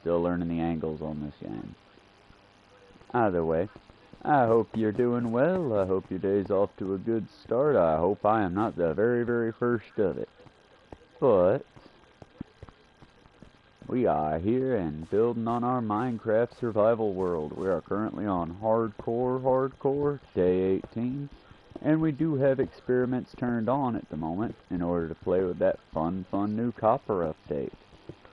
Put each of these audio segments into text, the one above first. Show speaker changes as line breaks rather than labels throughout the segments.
Still learning the angles on this game. Either way, I hope you're doing well. I hope your day's off to a good start. I hope I am not the very, very first of it. But we are here and building on our Minecraft survival world. We are currently on hardcore, day 18. And we do have experiments turned on at the moment in order to play with that fun new copper update.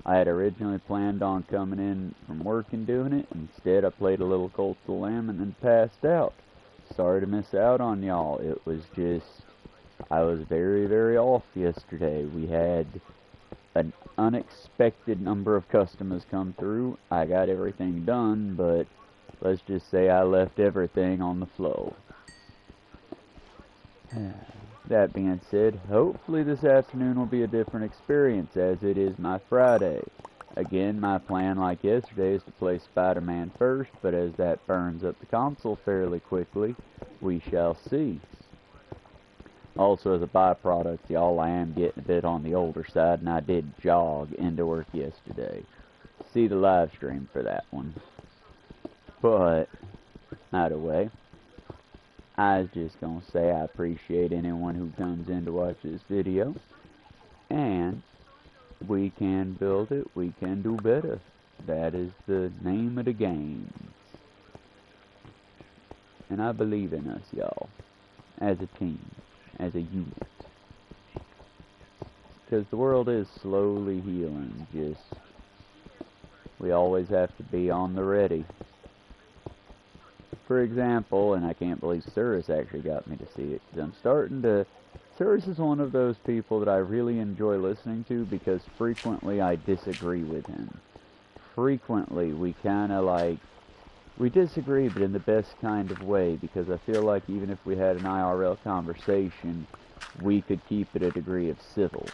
I had originally planned on coming in from work and doing it. Instead, I played a little Cult of the Lamb and then passed out. Sorry to miss out on y'all. It was just, I was very, very off yesterday. We had an unexpected number of customers come through. I got everything done, but let's just say I left everything on the floor. That being said, hopefully this afternoon will be a different experience as it is my Friday. Again, my plan like yesterday is to play Spider-Man first, but as that burns up the console fairly quickly, we shall see. Also, as a byproduct, y'all, I am getting a bit on the older side, and I did jog into work yesterday. See the live stream for that one. But, either way, I was just going to say I appreciate anyone who comes in to watch this video. And we can build it, we can do better. That is the name of the game. And I believe in us, y'all. As a team, as a unit. Because the world is slowly healing. Just, we always have to be on the ready. For example, and I can't believe Cirrus actually got me to see it, because I'm starting to... Cirrus is one of those people that I really enjoy listening to because frequently I disagree with him. Frequently we kind of like... We disagree, but in the best kind of way, because I feel like even if we had an IRL conversation, we could keep it a degree of civil.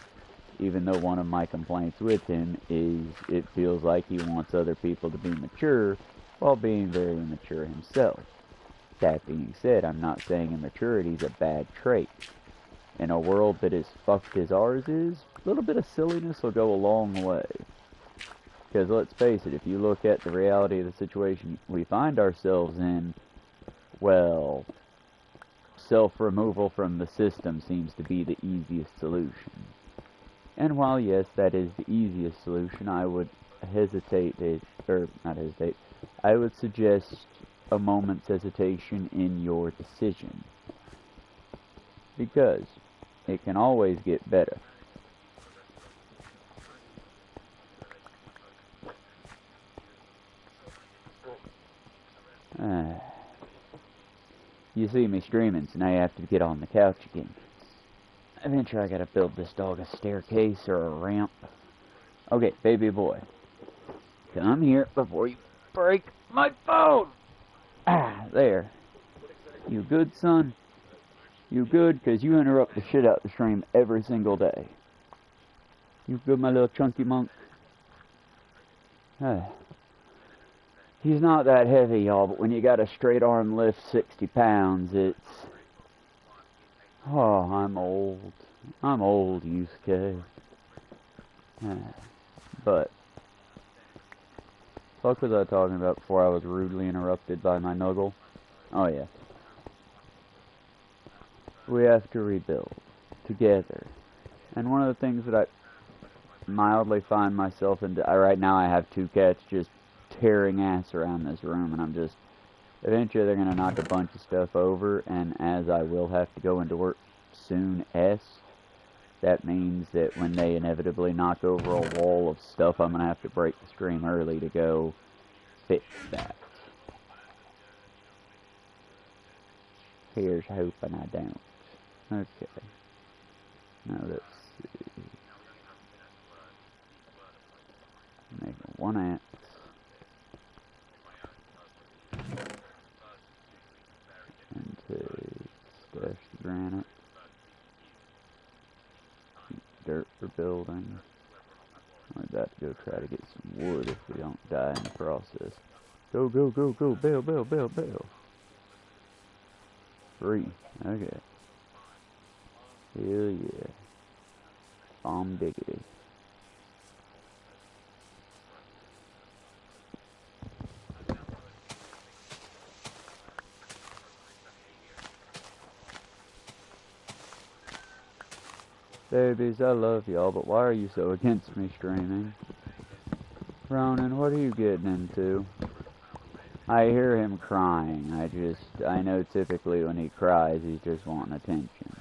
Even though one of my complaints with him is it feels like he wants other people to be mature, while being very immature himself. That being said, I'm not saying immaturity is a bad trait. In a world that is fucked as ours is, a little bit of silliness will go a long way. Because let's face it, if you look at the reality of the situation we find ourselves in, well, self-removal from the system seems to be the easiest solution. And while yes, that is the easiest solution, I would I would suggest a moment's hesitation in your decision. Because it can always get better. You see me streaming, so now you have to get on the couch again. Eventually I gotta build this dog a staircase or a ramp. Okay, baby boy. Come here before you break my phone! Ah, there. You good, son? You good? Because you interrupt the shit out the stream every single day. You good, my little chunky monk? He's not that heavy, y'all, but when you got a straight arm lift 60 pounds, it's... Oh, I'm old. I'm old, Yusuke. But... What was I talking about before I was rudely interrupted by my nuggle? Oh yeah. We have to rebuild. Together. And one of the things that I mildly find myself in... Right now I have two cats just tearing ass around this room, and I'm just... Eventually they're going to knock a bunch of stuff over, and as I will have to go into work soon-est, that means that when they inevitably knock over a wall of stuff, I'm going to have to break the stream early to go fix that. Here's hoping I don't. Okay. Now let's see. Make one axe. And to stash the granite. Dirt for building. I'm about to go try to get some wood if we don't die in the process. Go, go, go, go, bail, bail, bail, bail. 3. Okay. Hell yeah. Bomb diggity. Babies, I love y'all, but why are you so against me streaming? Ronan, what are you getting into? I hear him crying. I know typically when he cries, he's just wanting attention.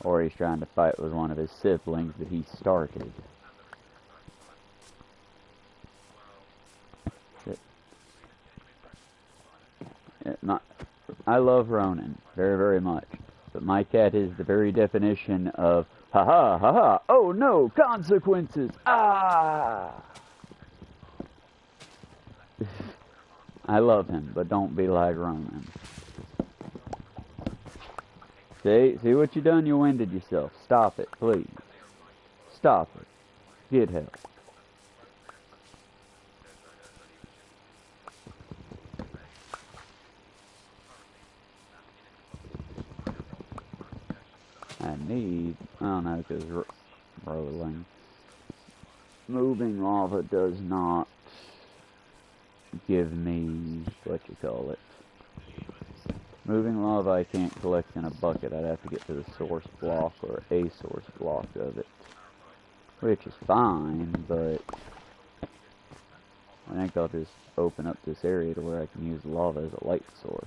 Or he's trying to fight with one of his siblings that he started. I love Ronan very, very much. But my cat is the very definition of, ha ha, oh no, consequences, ah! I love him, but don't be like Ronan. See what you done? You winded yourself. Stop it, please. Stop it. Get help. I don't know, because rolling. Moving lava does not give me, what you call it. Moving lava I can't collect in a bucket. I'd have to get to the source block or a source block of it. Which is fine, but I think I'll just open up this area to where I can use lava as a light source.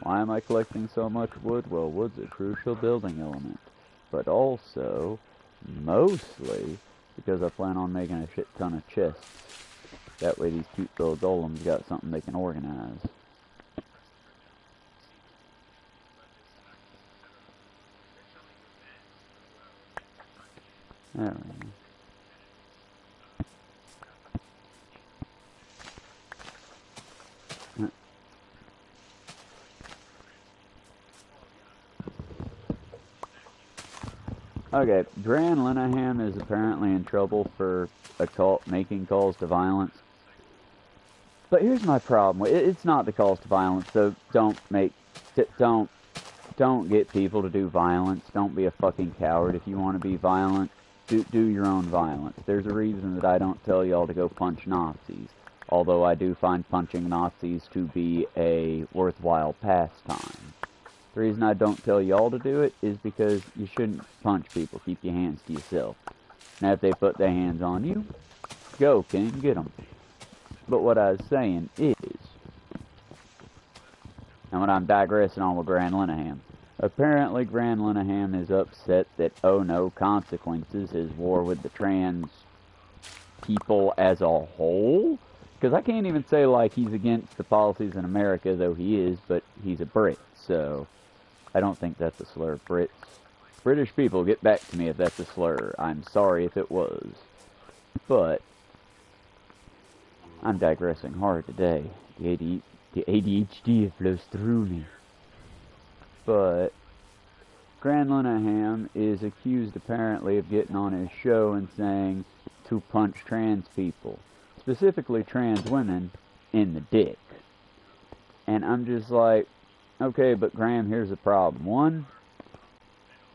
Why am I collecting so much wood? Well, wood's a crucial building element. But also, mostly, because I plan on making a shit ton of chests. That way these cute little golems got something they can organize. There we go. Okay, Gran Linehan is apparently in trouble for making calls to violence. But here's my problem. It's not the calls to violence, so don't get people to do violence. Don't be a fucking coward. If you want to be violent, do your own violence. There's a reason that I don't tell y'all to go punch Nazis. Although I do find punching Nazis to be a worthwhile pastime. The reason I don't tell y'all to do it is because you shouldn't punch people. Keep your hands to yourself. Now if they put their hands on you, go, King, get them. But what I was saying is, and what I'm digressing on with Gran Linehan, apparently Gran Linehan is upset that, oh no, consequences is war with the trans people as a whole. Because I can't even say like he's against the policies in America, though he is, but he's a Brit, so I don't think that's a slur. British people, get back to me if that's a slur. I'm sorry if it was. But I'm digressing hard today. The ADHD flows through me. But Gran Linehan is accused apparently of getting on his show and saying to punch trans people, specifically trans women, in the dick. And I'm just like, okay, but Graham, here's the problem. One,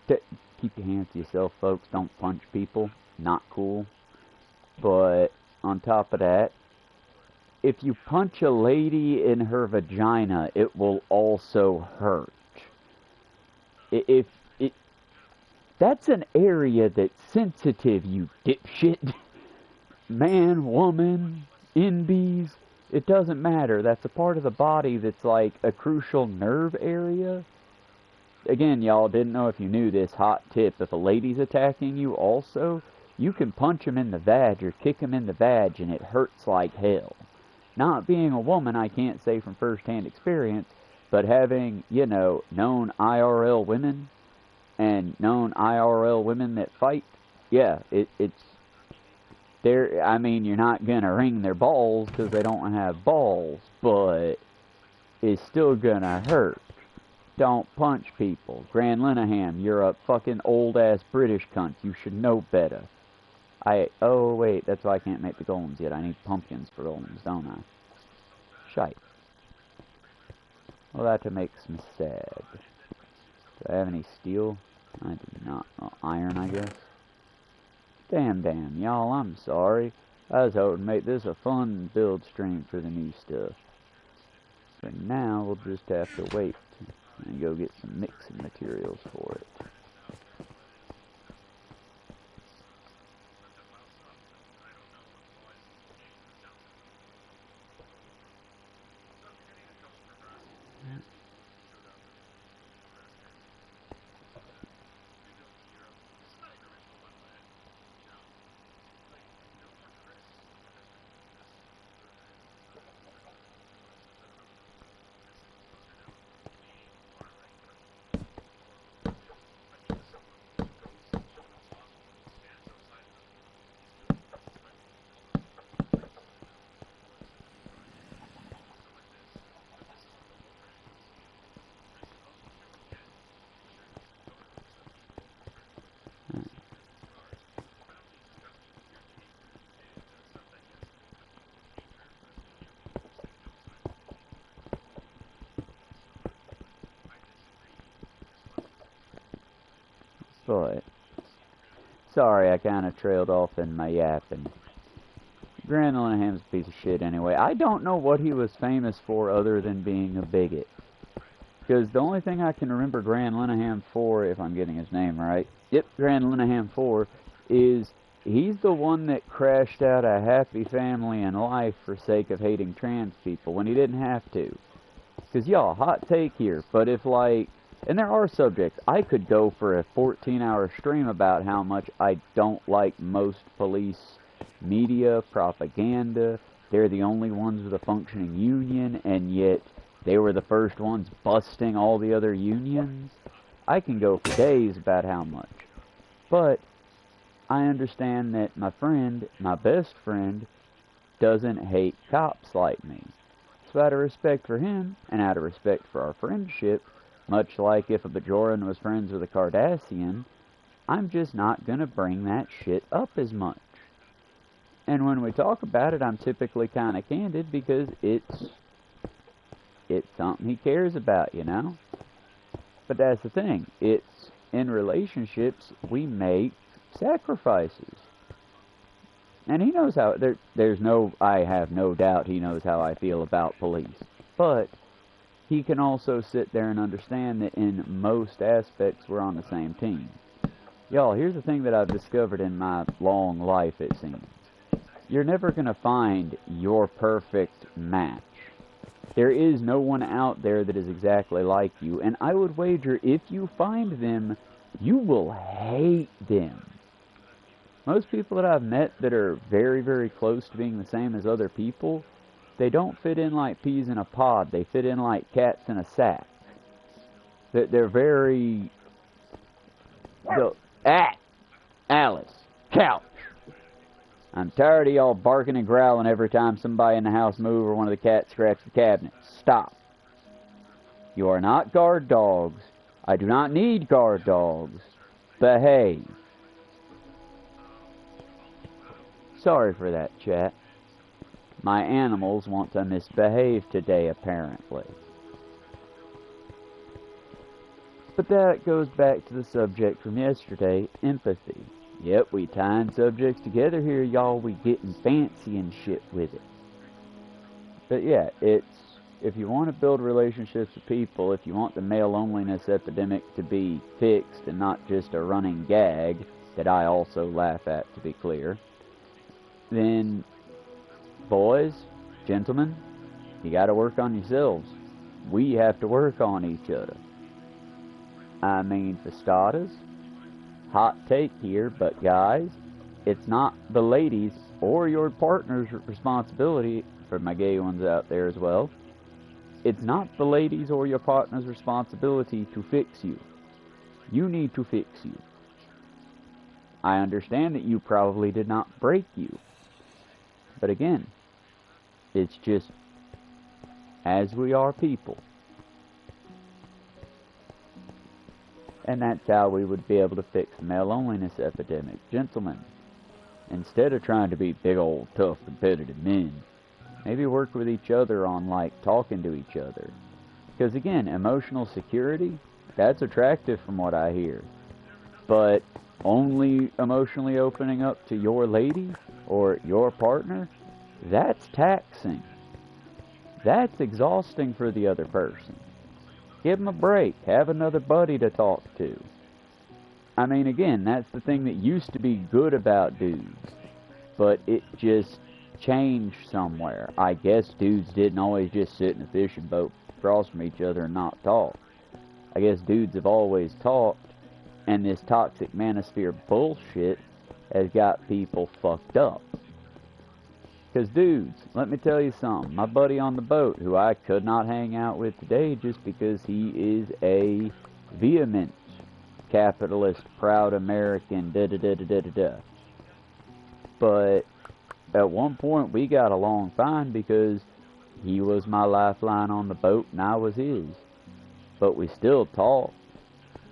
keep your hands to yourself, folks. Don't punch people. Not cool. But on top of that, if you punch a lady in her vagina, it will also hurt. That's an area that's sensitive, you dipshit. Man, woman, inbies, it doesn't matter. That's a part of the body that's like a crucial nerve area. Again, y'all, didn't know if you knew this hot tip. If a lady's attacking you also, you can punch them in the vag or kick them in the vag and it hurts like hell. Not being a woman, I can't say from first-hand experience, but having, you know, known IRL women and known IRL women that fight, yeah, it's there. I mean, you're not gonna wring their balls because they don't have balls, but it's still gonna hurt. Don't punch people. Gran Linehan, you're a fucking old-ass British cunt. You should know better. Oh, wait, that's why I can't make the golems yet. I need pumpkins for golems, don't I? Shite. Well, that makes me sad. Do I have any steel? I do not. Well, iron, I guess. Damn, y'all, I'm sorry. I was hoping to make this a fun build stream for the new stuff. For now, we'll just have to wait and go get some mixing materials for it. But, sorry, I kind of trailed off in my yapping. Grand Lineham's a piece of shit anyway. I don't know what he was famous for other than being a bigot. Because the only thing I can remember Grand Lineham for, if I'm getting his name right, yep, Grand Lineham for, is he's the one that crashed out a happy family and life for sake of hating trans people when he didn't have to. Because, y'all, hot take here, but if, like, and there are subjects, I could go for a 14-hour stream about how much I don't like most police media, propaganda. They're the only ones with a functioning union, and yet they were the first ones busting all the other unions. I can go for days about how much. But I understand that my friend, my best friend, doesn't hate cops like me. So out of respect for him, and out of respect for our friendship, much like if a Bajoran was friends with a Cardassian, I'm just not going to bring that shit up as much. And when we talk about it, I'm typically kind of candid because it's something he cares about, you know? But that's the thing. It's in relationships, we make sacrifices. And he knows how, I have no doubt he knows how I feel about police. But he can also sit there and understand that in most aspects we're on the same team. Y'all, here's the thing that I've discovered in my long life, it seems. You're never going to find your perfect match. There is no one out there that is exactly like you, and I would wager if you find them, you will hate them. Most people that I've met that are very, very close to being the same as other people, they don't fit in like peas in a pod. They fit in like cats in a sack. They're very... Alice, couch. I'm tired of y'all barking and growling every time somebody in the house moves or one of the cats scratches the cabinet. Stop. You are not guard dogs. I do not need guard dogs. Behave. Sorry for that, chat. My animals want to misbehave today, apparently. But that goes back to the subject from yesterday, empathy. Yep, we tying subjects together here, y'all. We getting fancy and shit with it. But yeah, it's, if you want to build relationships with people, if you want the male loneliness epidemic to be fixed and not just a running gag, that I also laugh at, to be clear, then, boys, gentlemen, you gotta work on yourselves. We have to work on each other. I mean, for starters, hot take here, but guys, it's not the ladies or your partner's responsibility, for my gay ones out there as well, it's not the ladies or your partner's responsibility to fix you. You need to fix you. I understand that you probably did not break you. But again, it's just, as we are people. And that's how we would be able to fix the male loneliness epidemic. Gentlemen, instead of trying to be big old tough competitive men, maybe work with each other on like talking to each other. Because again, emotional security, that's attractive from what I hear. But only emotionally opening up to your lady or your partner, that's taxing. that's exhausting for the other person. Give them a break. Have another buddy to talk to. I mean, again, that's the thing that used to be good about dudes, but it just changed somewhere. I guess dudes didn't always just sit in a fishing boat across from each other and not talk. I guess dudes have always talked, and this toxic manosphere bullshit has got people fucked up. Because dudes, let me tell you something, my buddy on the boat, who I could not hang out with today just because he is a vehement capitalist, proud American, da-da-da-da-da-da-da. But at one point we got along fine because he was my lifeline on the boat and I was his. But we still talked.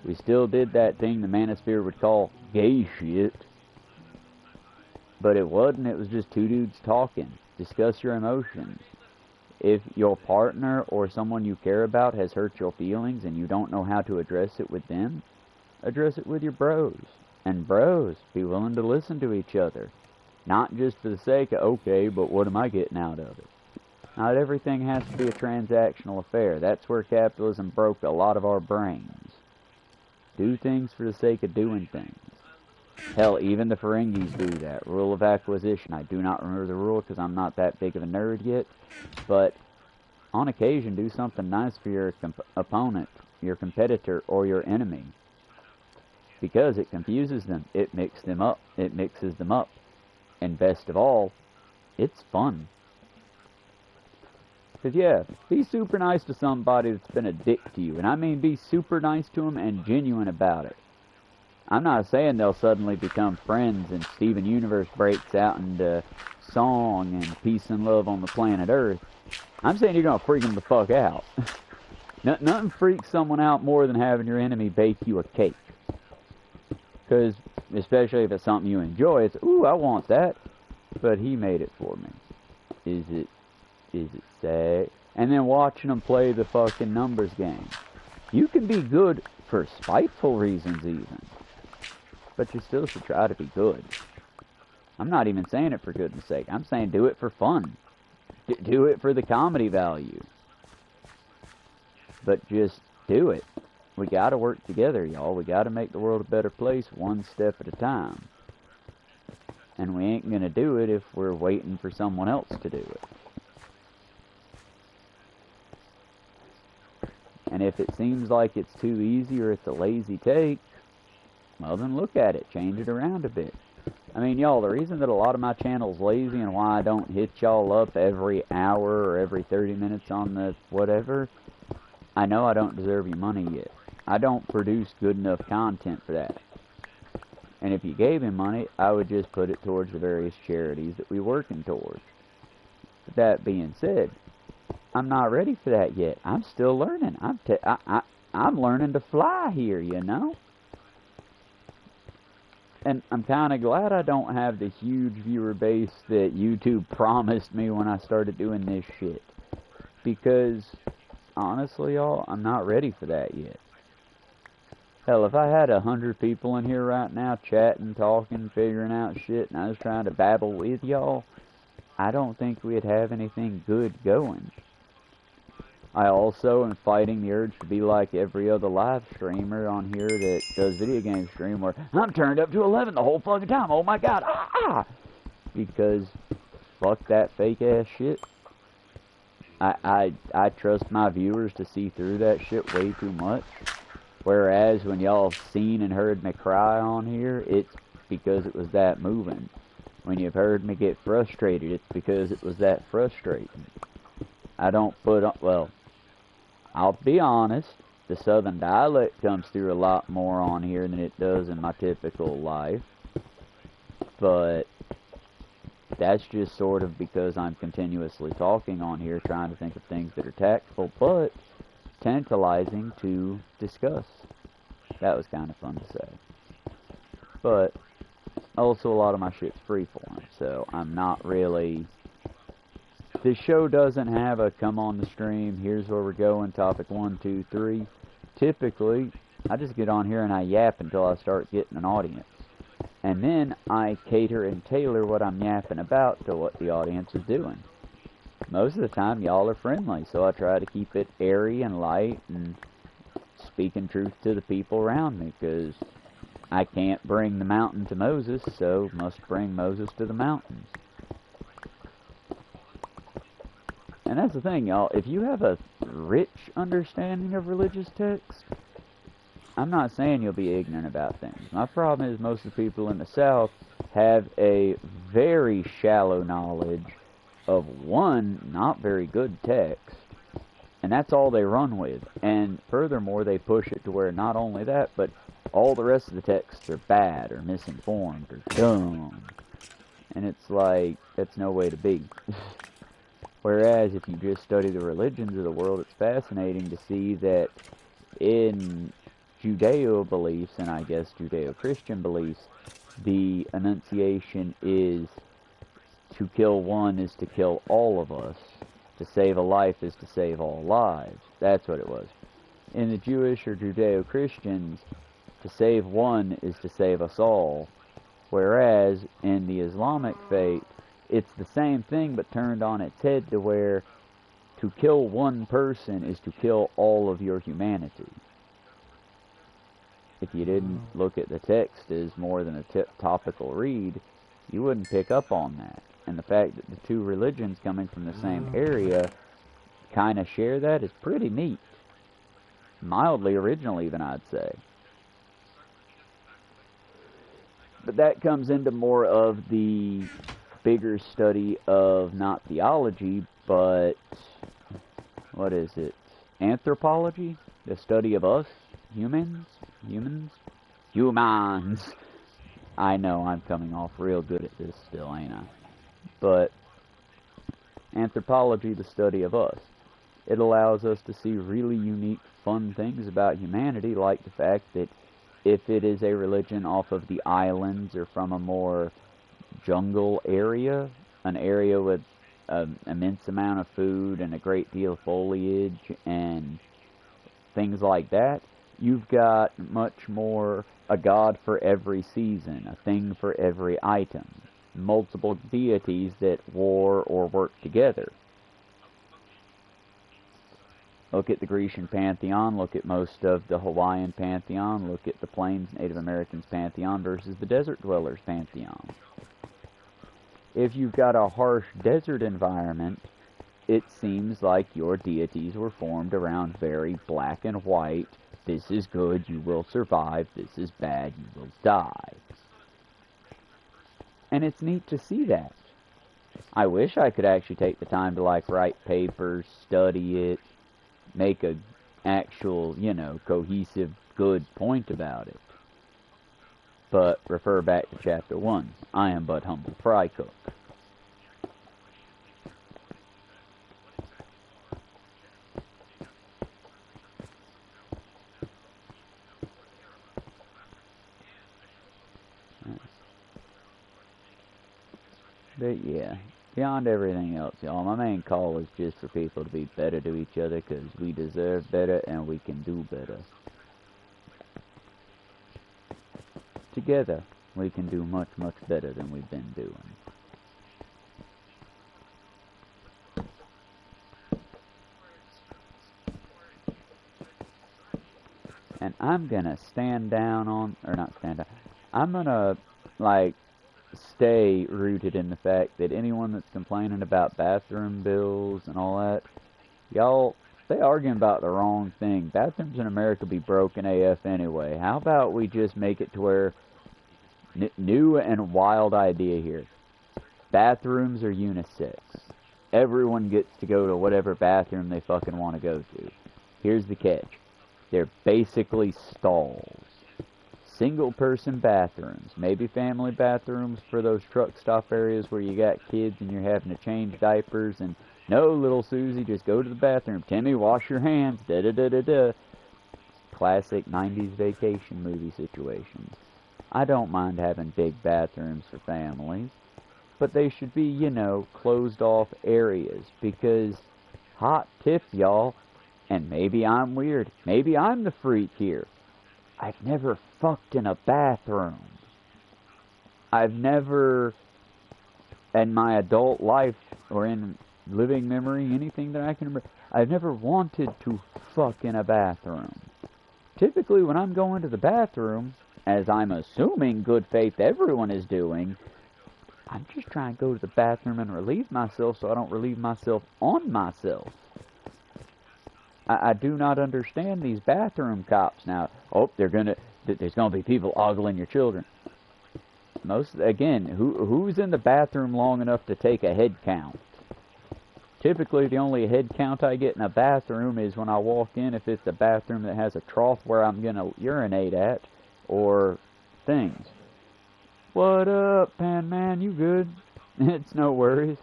We still did that thing the manosphere would call gay shit. But it wasn't, it was just two dudes talking. Discuss your emotions. If your partner or someone you care about has hurt your feelings and you don't know how to address it with them, address it with your bros. And bros, be willing to listen to each other. Not just for the sake of, okay, but what am I getting out of it? Not everything has to be a transactional affair. That's where capitalism broke a lot of our brains. Do things for the sake of doing things. Hell, even the Ferengis do that. Rule of acquisition. I do not remember the rule because I'm not that big of a nerd yet. But on occasion, do something nice for your opponent, your competitor, or your enemy. Because it confuses them. It mixes them up. And best of all, it's fun. Because, yeah, be super nice to somebody that's been a dick to you. And I mean be super nice to them and genuine about it. I'm not saying they'll suddenly become friends and Steven Universe breaks out into song and peace and love on the planet Earth. I'm saying you're going to freak them the fuck out. Nothing freaks someone out more than having your enemy bake you a cake. Because, especially if it's something you enjoy, it's, ooh, I want that. But he made it for me. Is it sad? And then watching them play the fucking numbers game. You can be good for spiteful reasons even. But you still should try to be good. I'm not even saying it for goodness sake. I'm saying do it for fun. Do it for the comedy value. But just do it. We gotta work together, y'all. We gotta make the world a better place one step at a time. And we ain't gonna do it if we're waiting for someone else to do it. And if it seems like it's too easy or it's a lazy take, well then look at it. Change it around a bit. I mean, y'all, the reason that a lot of my channel's lazy and why I don't hit y'all up every hour or every 30 minutes on the whatever, I know I don't deserve your money yet. I don't produce good enough content for that. And if you gave me money, I would just put it towards the various charities that we're working towards. But that being said, I'm not ready for that yet. I'm still learning. I'm learning to fly here, you know? And I'm kind of glad I don't have the huge viewer base that YouTube promised me when I started doing this shit. Because, honestly, y'all, I'm not ready for that yet. Hell, if I had 100 people in here right now chatting, talking, figuring out shit, and I was trying to babble with y'all, I don't think we'd have anything good going. I also am fighting the urge to be like every other live streamer on here that does video game stream where I'm turned up to 11 the whole fucking time. Oh my god, Because fuck that fake ass shit. I trust my viewers to see through that shit way too much. Whereas when y'all seen and heard me cry on here, it's because it was that moving. When you've heard me get frustrated, it's because it was that frustrating. I don't put on, well, I'll be honest, the southern dialect comes through a lot more on here than it does in my typical life. But that's just sort of because I'm continuously talking on here, trying to think of things that are tactful, but tantalizing to discuss. That was kind of fun to say. But also a lot of my shit's freeform, so I'm not really... The show doesn't have a come on the stream, here's where we're going, topic 1, 2, 3. Typically, I just get on here and I yap until I start getting an audience. And then I cater and tailor what I'm yapping about to what the audience is doing. most of the time y'all are friendly, so I try to keep it airy and light and speaking truth to the people around me, because I can't bring the mountain to Moses, so must bring Moses to the mountains. And that's the thing, y'all. If you have a rich understanding of religious text, I'm not saying you'll be ignorant about things. My problem is most of the people in the South have a very shallow knowledge of one not very good text, and that's all they run with. And furthermore, they push it to where not only that, but all the rest of the texts are bad or misinformed or dumb. And it's like, that's no way to be. Whereas if you just study the religions of the world, it's fascinating to see that in Judeo beliefs, and I guess Judeo-Christian beliefs, the enunciation is to kill one is to kill all of us. To save a life is to save all lives. That's what it was. In the Jewish or Judeo-Christians, to save one is to save us all. Whereas in the Islamic faith, it's the same thing but turned on its head to where to kill one person is to kill all of your humanity. If you didn't look at the text as more than a topical read, you wouldn't pick up on that. And the fact that the two religions coming from the same area kind of share that is pretty neat. Mildly original, even, I'd say. But that comes into more of the bigger study of not theology, but what is it? Anthropology? The study of us? Humans? I know, I'm coming off real good at this still, ain't I? But anthropology, the study of us. It allows us to see really unique, fun things about humanity, like the fact that if it is a religion off of the islands or from a more jungle area, an area with an immense amount of food and a great deal of foliage and things like that, you've got much more a god for every season, a thing for every item, multiple deities that war or work together. Look at the Grecian pantheon, look at most of the Hawaiian pantheon, look at the Plains Native Americans pantheon versus the Desert Dwellers pantheon. If you've got a harsh desert environment, it seems like your deities were formed around very black and white. This is good, you will survive. This is bad, you will die. And it's neat to see that. I wish I could actually take the time to, like, write papers, study it, make a actual, cohesive, good point about it. But refer back to Chapter 1. I am but humble fry cook. But yeah, beyond everything else, y'all, my main call is just for people to be better to each other, because we deserve better and we can do better. Together, we can do much, much better than we've been doing. And I'm gonna stand down on, or not stand down, I'm gonna, stay rooted in the fact that anyone that's complaining about bathroom bills and all that, y'all, they arguing about the wrong thing. Bathrooms in America be broken AF anyway. How about we just make it to where, new and wild idea here, bathrooms are unisex. Everyone gets to go to whatever bathroom they fucking want to go to. Here's the catch. They're basically stalls. Single-person bathrooms, maybe family bathrooms for those truck stop areas where you got kids and you're having to change diapers, and no, little Susie, just go to the bathroom. Timmy, wash your hands, da-da-da-da-da. Classic 90s vacation movie situations. I don't mind having big bathrooms for families, but they should be, closed-off areas, because, hot tip, y'all, and maybe I'm weird, maybe I'm the freak here, I've never fucked in a bathroom. I've never, in my adult life, or in living memory, anything that I can remember, I've never wanted to fuck in a bathroom. Typically, when I'm going to the bathroom, as I'm assuming good faith everyone is doing, I'm just trying to go to the bathroom and relieve myself so I don't relieve myself on myself. I do not understand these bathroom cops now. Oh, there's gonna be people ogling your children. Again, who's in the bathroom long enough to take a head count? Typically, the only head count I get in a bathroom is when I walk in, if it's a bathroom that has a trough where I'm gonna urinate at, or things. What up, Pan Man? You good? It's no worries.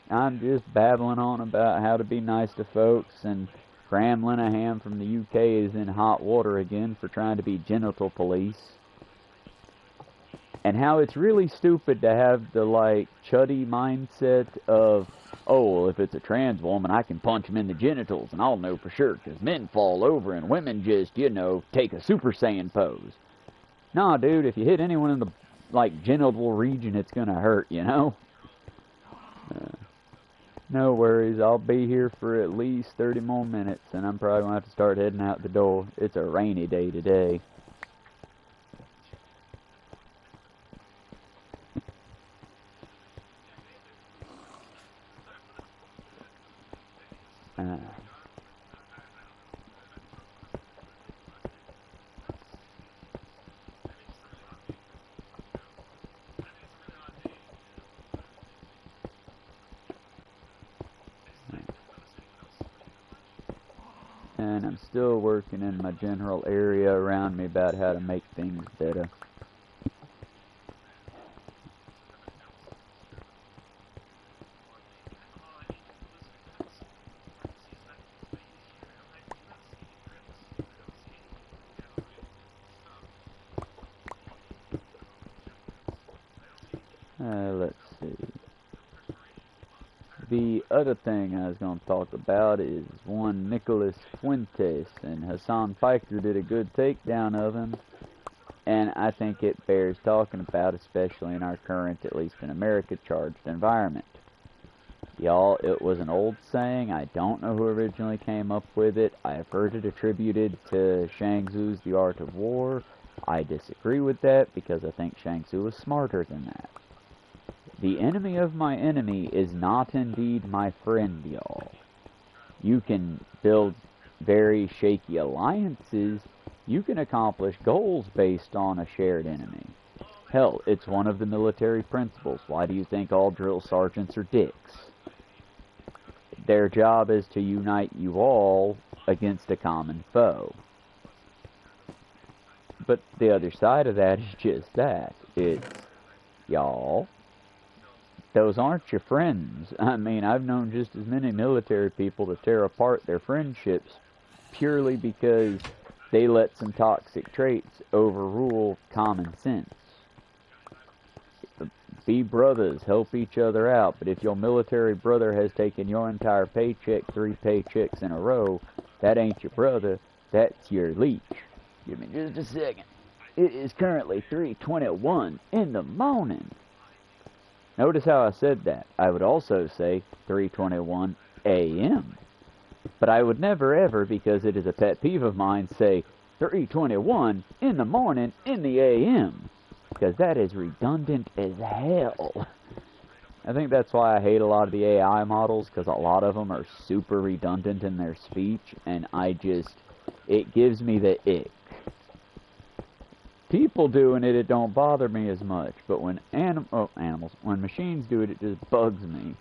I'm just babbling on about how to be nice to folks, and Graham Linehan from the UK is in hot water again for trying to be genital police. And how it's really stupid to have the, like, chuddy mindset of, oh, well, if it's a trans woman, I can punch him in the genitals, and I'll know for sure, because men fall over and women just, you know, take a Super Saiyan pose. Nah, dude, if you hit anyone in the, like, genital region, it's gonna hurt, you know? No worries, I'll be here for at least 30 more minutes, and I'm probably gonna have to start heading out the door. It's a rainy day today. And I'm still working in my general area around me about how to make things better. Let's see. The other thing I was going to talk about is one Nicholas Fuentes, and Hassan Piker did a good takedown of him, and I think it bears talking about, especially in our current, at least in America, charged environment. Y'all, it was an old saying. I don't know who originally came up with it. I have heard it attributed to Shang Tzu's The Art of War. I disagree with that because I think Shang Tzu was smarter than that. The enemy of my enemy is not indeed my friend, y'all. You can build very shaky alliances. You can accomplish goals based on a shared enemy. Hell, it's one of the military principles. Why do you think all drill sergeants are dicks? Their job is to unite you all against a common foe. But the other side of that is just that. It's, y'all, those aren't your friends. I mean, I've known just as many military people to tear apart their friendships purely because they let some toxic traits overrule common sense. Be brothers, help each other out, but if your military brother has taken your entire paycheck 3 paychecks in a row, that ain't your brother, that's your leech. Give me just a second. It is currently 3:21 in the morning. Notice how I said that. I would also say 3:21 a.m. But I would never ever, because it is a pet peeve of mine, say 3:21 in the morning in the a.m. Because that is redundant as hell. I think that's why I hate a lot of the AI models, because a lot of them are super redundant in their speech, and it gives me the ick. People doing it, it don't bother me as much, but when when machines do it, it just bugs me.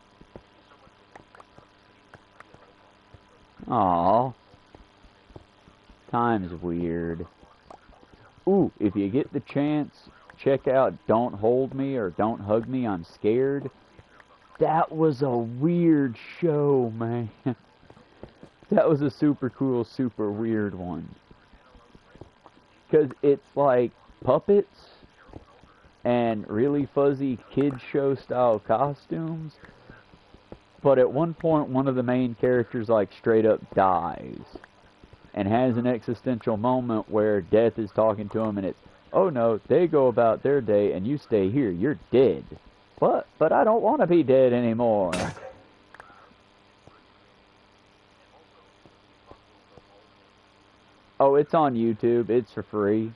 Aww. Time's weird. Ooh, if you get the chance, check out Don't Hold Me or Don't Hug Me, I'm Scared. That was a weird show, man. That was a super cool, super weird one. Because it's like puppets and really fuzzy kid show style costumes. But at one point, one of the main characters like straight up dies. And has an existential moment where death is talking to him, and it's, oh no, they go about their day and you stay here, you're dead. But I don't want to be dead anymore. Oh, it's on YouTube. It's for free.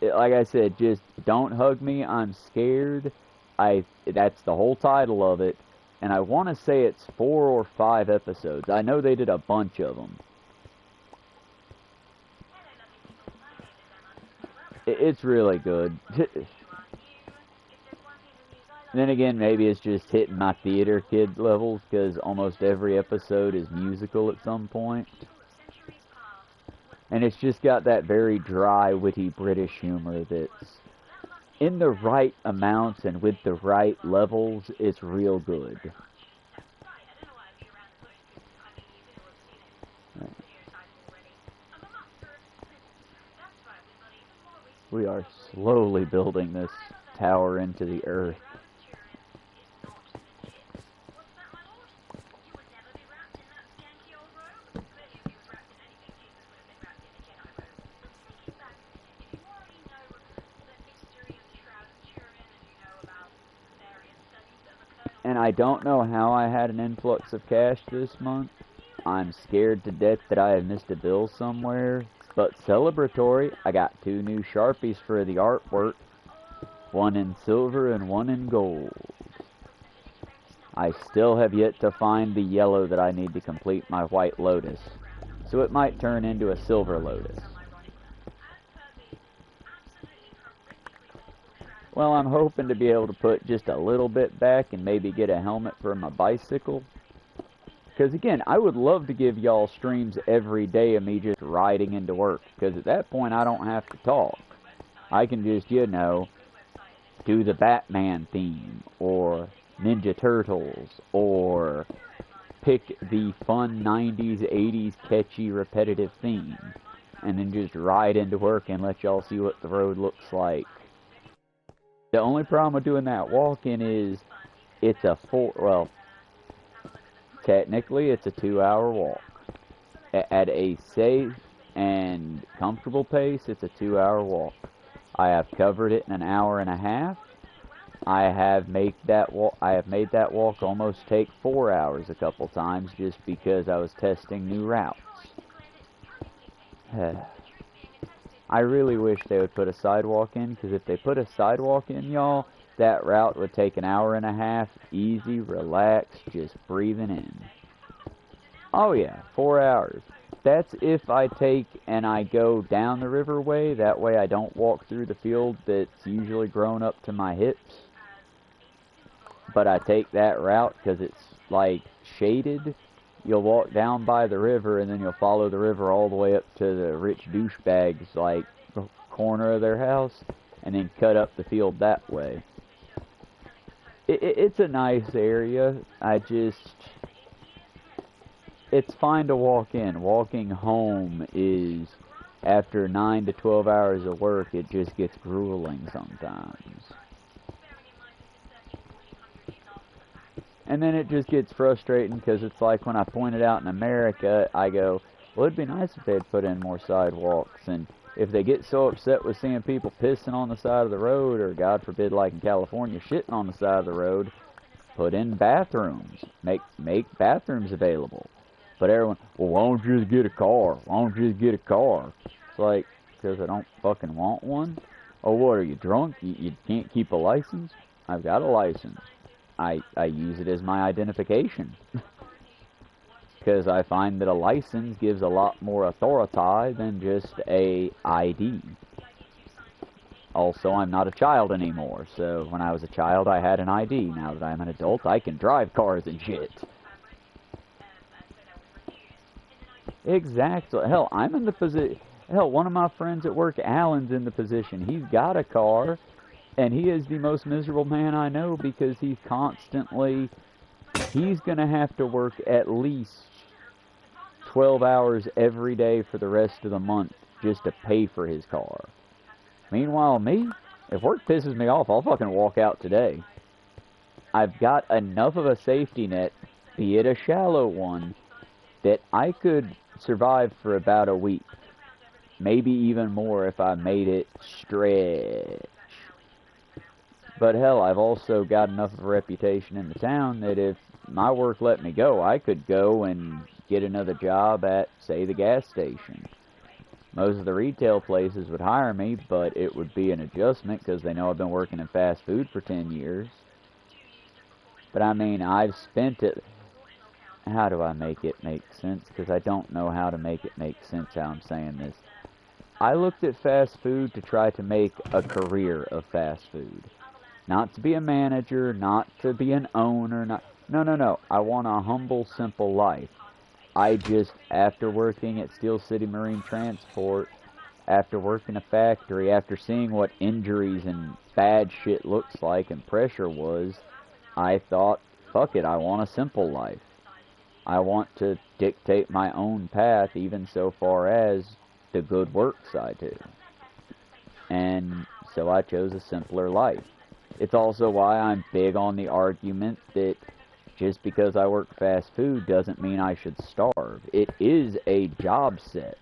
Like I said, just don't hug me. I'm scared. That's the whole title of it, and I want to say it's 4 or 5 episodes. I know they did a bunch of them. It's really good. Then again, maybe it's just hitting my theater kid levels, because almost every episode is musical at some point. And it's just got that very dry, witty British humor that's in the right amounts and with the right levels. It's real good. We are slowly building this tower into the earth. And I don't know how I had an influx of cash this month. I'm scared to death that I have missed a bill somewhere. But celebratory, I got 2 new Sharpies for the artwork. One in silver and one in gold. I still have yet to find the yellow that I need to complete my white lotus. So it might turn into a silver lotus. Well, I'm hoping to be able to put just a little bit back and maybe get a helmet for my bicycle. Because again, I would love to give y'all streams every day of me just riding into work. Because at that point, I don't have to talk. I can just, you know, do the Batman theme, or Ninja Turtles, or pick the fun 90s, 80s catchy repetitive theme. And then just ride into work and let y'all see what the road looks like. The only problem with doing that walk-in is it's a well, technically it's a 2-hour walk. At a safe and comfortable pace, it's a 2-hour walk. I have covered it in an hour and a half. I have made that walk almost take 4 hours a couple times just because I was testing new routes. I really wish they would put a sidewalk in, because if they put a sidewalk in, y'all, that route would take an hour and a half, easy, relaxed, just breathing in. Oh yeah, 4 hours. That's if I take and I go down the riverway, that way I don't walk through the field that's usually grown up to my hips. But I take that route because it's, like, shaded. You'll walk down by the river, and then you'll follow the river all the way up to the rich douchebags, like, corner of their house, and then cut up the field that way. It's a nice area. It's fine to walk in. Walking home is, after 9 to 12 hours of work, it just gets grueling sometimes. And then it just gets frustrating, because it's like when I pointed out in America, I go, well, it'd be nice if they'd put in more sidewalks. And if they get so upset with seeing people pissing on the side of the road, or God forbid, like in California, shitting on the side of the road, put in bathrooms. Make bathrooms available. But everyone, well, why don't you just get a car? Why don't you just get a car? It's like, because I don't fucking want one? Oh, what, are you drunk? You can't keep a license? I've got a license. I use it as my identification. Because I find that a license gives a lot more authority than just a ID. Also, I'm not a child anymore, so when I was a child I had an ID. Now that I'm an adult, I can drive cars and shit. Exactly. Hell, I'm in the position... Hell, one of my friends at work, Alan's in the position. He's got a car, and he is the most miserable man I know, because he's constantly... He's going to have to work at least 12 hours every day for the rest of the month just to pay for his car. Meanwhile, me, if work pisses me off, I'll fucking walk out today. I've got enough of a safety net, be it a shallow one, that I could survive for about a week. Maybe even more if I made it stretch. But hell, I've also got enough of a reputation in the town that if my work let me go, I could go and get another job at, say, the gas station. Most of the retail places would hire me, but it would be an adjustment because they know I've been working in fast food for 10 years. But I mean, I've spent it. How do I make it make sense? Because I don't know how to make it make sense how I'm saying this. I looked at fast food to try to make a career of fast food. Not to be a manager, not to be an owner, no. I want a humble, simple life. I just, after working at Steel City Marine Transport, after working a factory, after seeing what injuries and bad shit looks like and pressure was, I thought, fuck it, I want a simple life. I want to dictate my own path, even so far as the good works I do. And so I chose a simpler life. It's also why I'm big on the argument that just because I work fast food doesn't mean I should starve. It is a job set.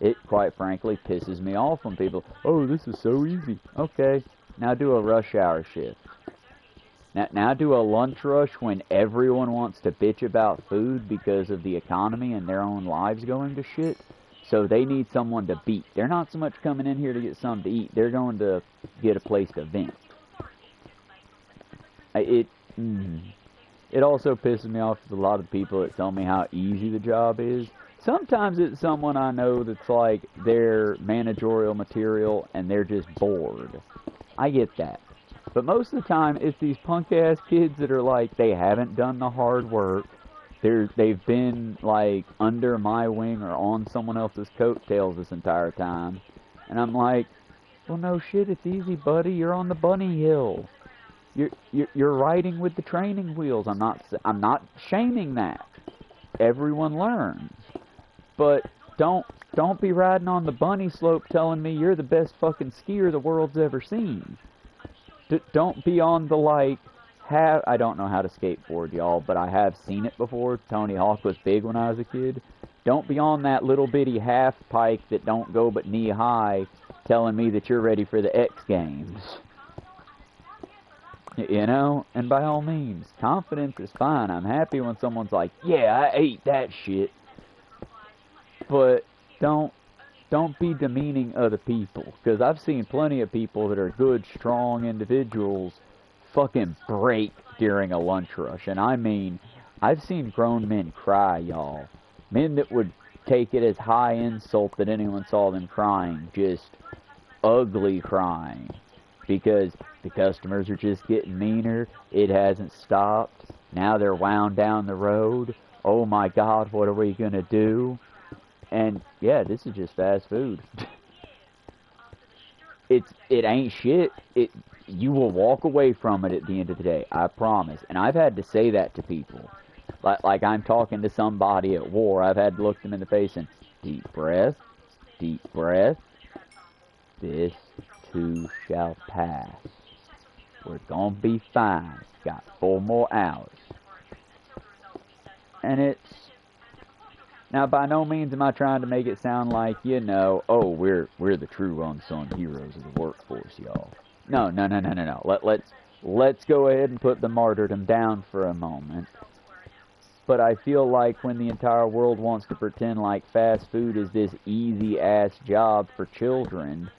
It, quite frankly, pisses me off when people, oh, this is so easy. Okay, now do a rush hour shift. Now do a lunch rush when everyone wants to bitch about food because of the economy and their own lives going to shit. So they need someone to beat. They're not so much coming in here to get something to eat. They're going to get a place to vent. It also pisses me off with a lot of people that tell me how easy the job is. Sometimes it's someone I know that's like they're managerial material and they're just bored. I get that. But most of the time it's these punk-ass kids that are like, they haven't done the hard work. They've been like under my wing or on someone else's coattails this entire time. And I'm like, well, no shit, it's easy, buddy. You're on the bunny hill. You're riding with the training wheels. I'm not shaming that. Everyone learns. But don't be riding on the bunny slope telling me you're the best fucking skier the world's ever seen. Don't be on the like, I don't know how to skateboard, y'all, but I have seen it before. Tony Hawk was big when I was a kid. Don't be on that little bitty half pike that don't go but knee high telling me that you're ready for the X Games. You know? And by all means, confidence is fine. I'm happy when someone's like, yeah, I ate that shit. But don't be demeaning other people. Because I've seen plenty of people that are good, strong individuals fucking break during a lunch rush. And I mean, I've seen grown men cry, y'all. Men that would take it as high insult that anyone saw them crying. Just ugly crying. Because the customers are just getting meaner. It hasn't stopped. Now they're wound down the road. Oh my God, what are we going to do? And yeah, this is just fast food. It ain't shit. You will walk away from it at the end of the day. I promise. And I've had to say that to people. Like I'm talking to somebody at war. I've had to look them in the face and deep breath. Deep breath. This too shall pass. We're gonna be fine. Got 4 more hours. And it's... Now, by no means am I trying to make it sound like, you know, oh, we're the true unsung heroes of the workforce, y'all. No. Let's go ahead and put the martyrdom down for a moment. But I feel like when the entire world wants to pretend like fast food is this easy-ass job for children,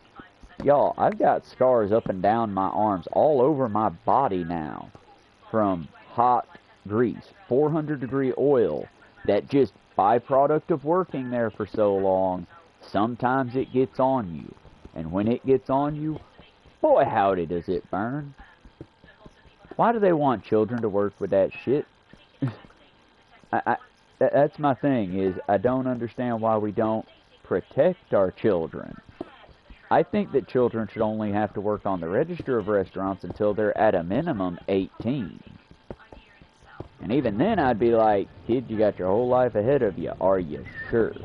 y'all, I've got scars up and down my arms, all over my body now, from hot grease, 400-degree oil, that just byproduct of working there for so long, sometimes it gets on you. And when it gets on you, boy howdy does it burn. Why do they want children to work with that shit? That's my thing, is I don't understand why we don't protect our children. I think that children should only have to work on the register of restaurants until they're at a minimum 18. And even then I'd be like, kid, you got your whole life ahead of you. Are you sure?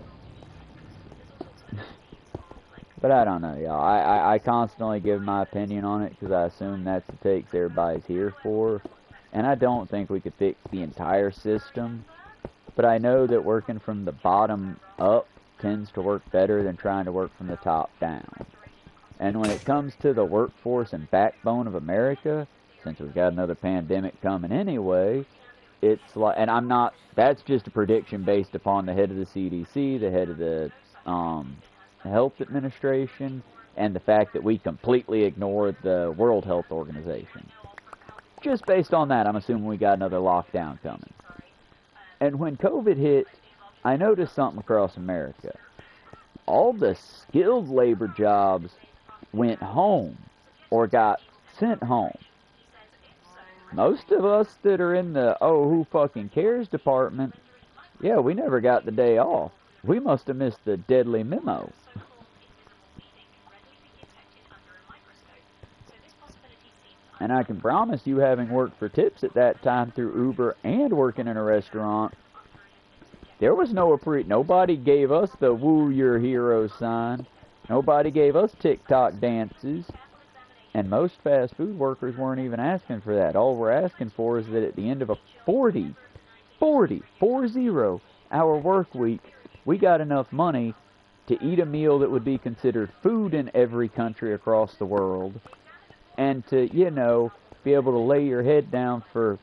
But I don't know, y'all. I constantly give my opinion on it because I assume that's the takes everybody's here for. And I don't think we could fix the entire system. But I know that working from the bottom up tends to work better than trying to work from the top down. And when it comes to the workforce and backbone of America, since we've got another pandemic coming anyway, it's like, and I'm not, that's just a prediction based upon the head of the CDC, the head of the Health Administration and the fact that we completely ignored the World Health Organization. Just based on that, I'm assuming we got another lockdown coming. And when COVID hit, I noticed something across America. All the skilled labor jobs went home or got sent home. Most of us that are in the who fucking cares department, yeah, we never got the day off. We must have missed the deadly memo. And I can promise you, having worked for tips at that time through Uber and working in a restaurant, there was nobody gave us the woo your hero sign. Nobody gave us TikTok dances. And most fast food workers weren't even asking for that. All we're asking for is that at the end of a 40 hour work week, we got enough money to eat a meal that would be considered food in every country across the world, and to, be able to lay your head down for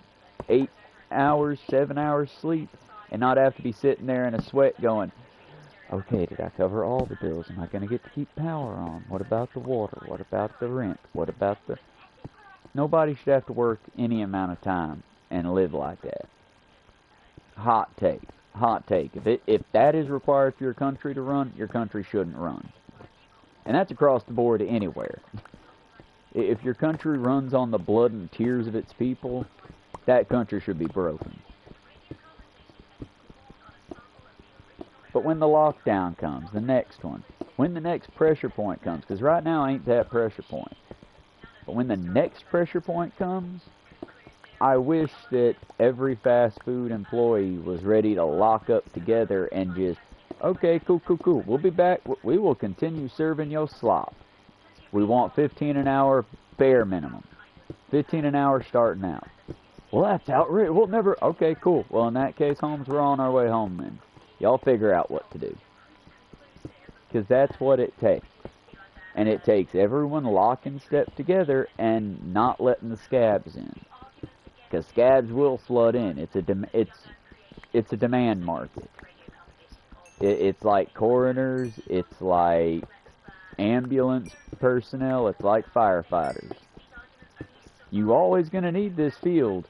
8 hours, 7 hours sleep, and not have to be sitting there in a sweat going, okay, did I cover all the bills? Am I going to get to keep power on? What about the water? What about the rent? What about the... Nobody should have to work any amount of time and live like that. Hot take. If that is required for your country to run, your country shouldn't run. And that's across the board anywhere. If your country runs on the blood and tears of its people, that country should be broken. But when the lockdown comes, the next one, when the next pressure point comes, because right now ain't that pressure point, but when the next pressure point comes, I wish that every fast food employee was ready to lock up together and just, okay, cool, we'll be back, we will continue serving your slop. We want $15 an hour bare minimum. $15 an hour starting out. Well, that's outrageous. We'll never... Okay, cool. Well, in that case, Holmes, we're on our way home then. Y'all figure out what to do. Because that's what it takes. And it takes everyone locking step together and not letting the scabs in. Because scabs will flood in. It's a demand market. It's like coroners. It's like ambulance personnel. It's like firefighters. You always going to need this field.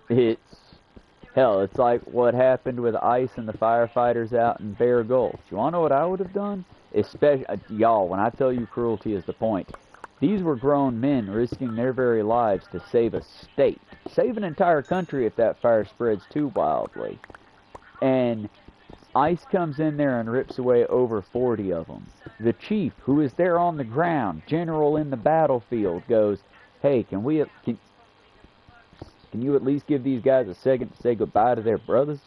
It's like what happened with ICE and the firefighters out in Bear Gulch. You want to know what I would have done? Especially, y'all, when I tell you cruelty is the point, these were grown men risking their very lives to save a state. Save an entire country if that fire spreads too wildly. And ICE comes in there and rips away over 40 of them. The chief, who is there on the ground, general in the battlefield, goes, hey, can you at least give these guys a second to say goodbye to their brothers?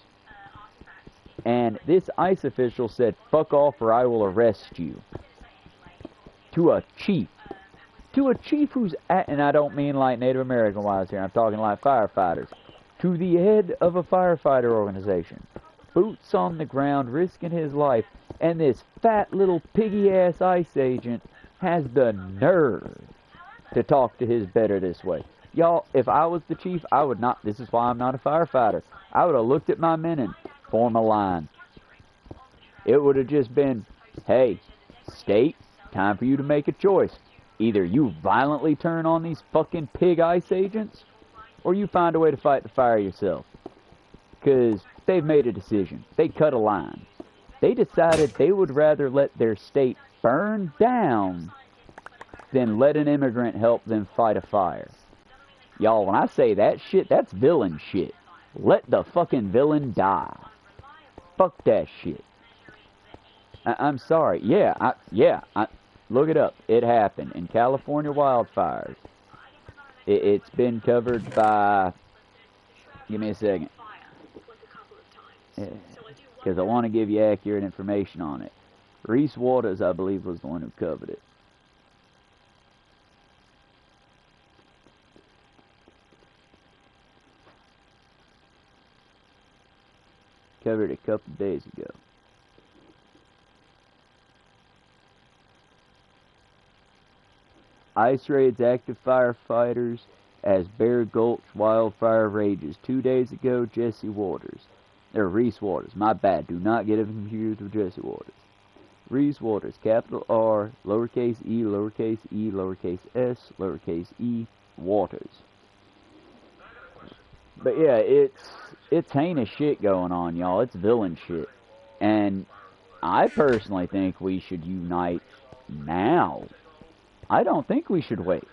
And this ICE official said, fuck off or I will arrest you. To a chief. To a chief who's at, and I don't mean like Native American wise here, I'm talking like firefighters. To the head of a firefighter organization. Boots on the ground, risking his life. And this fat little piggy-ass ICE agent has the nerve to talk to his better this way. Y'all, if I was the chief, I would not, this is why I'm not a firefighter, I would have looked at my men and formed a line. It would have just been, hey, state, time for you to make a choice. Either you violently turn on these fucking pig ICE agents, or you find a way to fight the fire yourself. Because they've made a decision. They cut a line. They decided they would rather let their state burn down than let an immigrant help them fight a fire. Y'all, when I say that shit, that's villain shit. Let the fucking villain die. Fuck that shit. I'm sorry. Look it up. It happened in California wildfires. It's been covered by... Give me a second. Because I want to give you accurate information on it. Reese Waters, I believe, was the one who covered it. Covered it a couple days ago. ICE raids active firefighters as Bear Gulch wildfire rages. 2 days ago, Reese Waters. My bad. Do not get him confused with Jesse Waters. Reese Waters, capital R, lowercase e, lowercase s, lowercase e, Waters. But yeah, it's heinous shit going on, y'all. It's villain shit. And I personally think we should unite now. I don't think we should wait.